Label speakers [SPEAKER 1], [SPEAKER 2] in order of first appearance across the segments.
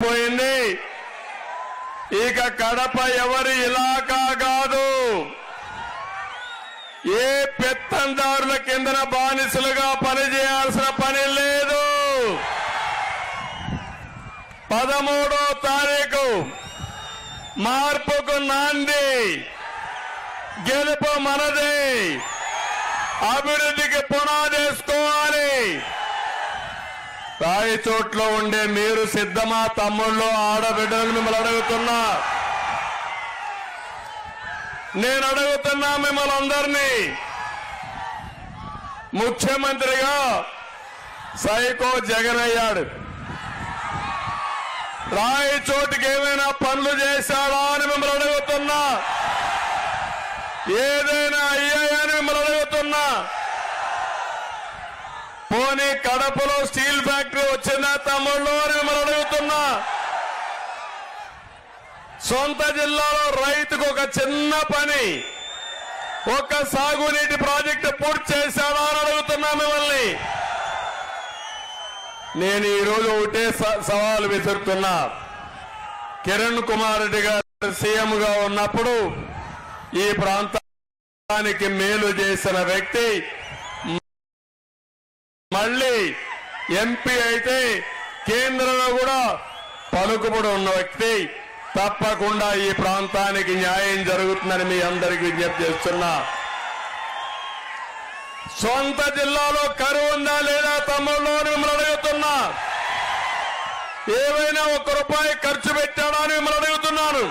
[SPEAKER 1] పోయింది. ఇక కడప ఎవరి ఇలాకా కాదు. ఏ పెత్తందారుల కిందన బానిసలుగా పనిచేయాల్సిన పని లేదు. 13వ తారీఖు మార్పుకు నాంది. గెలుపు మనదే. అభివృద్ధికి పునాదేసుకోవాలి. రాయచోట్లో ఉండే మీరు సిద్ధమా? తమ్ముళ్ళు, ఆడబిడ్డలు మిమ్మల్ని అడుగుతున్నా. నేను అడుగుతున్నా మిమ్మల్ని అందరినీ. ముఖ్యమంత్రిగా సైకో జగన్ అయ్యాడు. రాయచోటికి ఏమైనా పనులు చేశాడా అని మిమ్మల్ని అడుగుతున్నా. ఏదైనా అయ్యాయని మిమ్మల్ని అడుగుతున్నా. పోనీ కడపలో స్టీల్ ఫ్యాక్టరీ వచ్చిందా తమ్ముళ్ళు అని మిమ్మల్ని అడుగుతున్నా. సొంత జిల్లాలో రైతుకు ఒక చిన్న పని, ఒక సాగునీటి ప్రాజెక్టు పూర్తి చేశాడా అని అడుగుతున్నా మిమ్మల్ని. నేను ఈరోజు ఒకటే సవాల్ విసురుతున్నా. కిరణ్ కుమార్ రెడ్డి గారు సీఎంగా ఉన్నప్పుడు ఈ ప్రాంతానికి మేలు చేసిన వ్యక్తి, మళ్ళీ ఎంపీ అయితే కేంద్రంలో కూడా పలుకుబడి ఉన్న వ్యక్తి. తప్పకుండా ఈ ప్రాంతానికి న్యాయం జరుగుతుందని మీ అందరికీ విజ్ఞప్తి చేస్తున్నా. సొంత జిల్లాలో కరువు ఉందా లేదా తమ్ముళ్ళు అని మిమ్మల్ని అడుగుతున్నా. ఏవైనా ₹1 ఖర్చు పెట్టాడా అని మిమ్మల్ని అడుగుతున్నాను.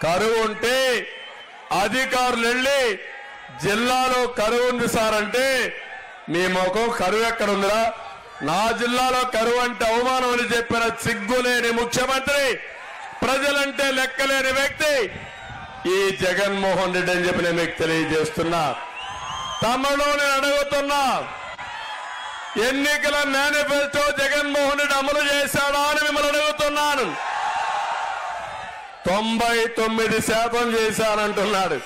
[SPEAKER 1] కరువు ఉంటే అధికారులు వెళ్ళి జిల్లాలో కరువు ఉంది సార్ అంటే, మీ ముఖం కరువు ఎక్కడుందిరా? నా జిల్లాలో కరువు అంటే అవమానం అని చెప్పిన సిగ్గులేని ముఖ్యమంత్రి, ప్రజలంటే లెక్కలేని వ్యక్తి ఈ జగన్మోహన్ రెడ్డి అని చెప్పి నేను మీకు తెలియజేస్తున్నా. తమలో నేను అడుగుతున్నా, ఎన్నికల మేనిఫెస్టో జగన్మోహన్ రెడ్డి అమలు చేశాడా అని మిమ్మల్ని అడుగుతున్నాను. 99% చేశానంటున్నాడు.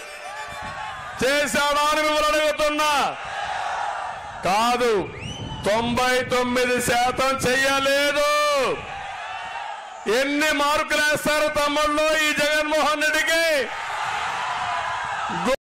[SPEAKER 1] చేశాడా అని మిమ్మల్ని అడుగుతున్నా. కాదు, 99% చెయ్యలేదు. ఎన్ని మార్కులు వేస్తారు తమ్ముళ్ళు ఈ జగన్మోహన్ రెడ్డికి?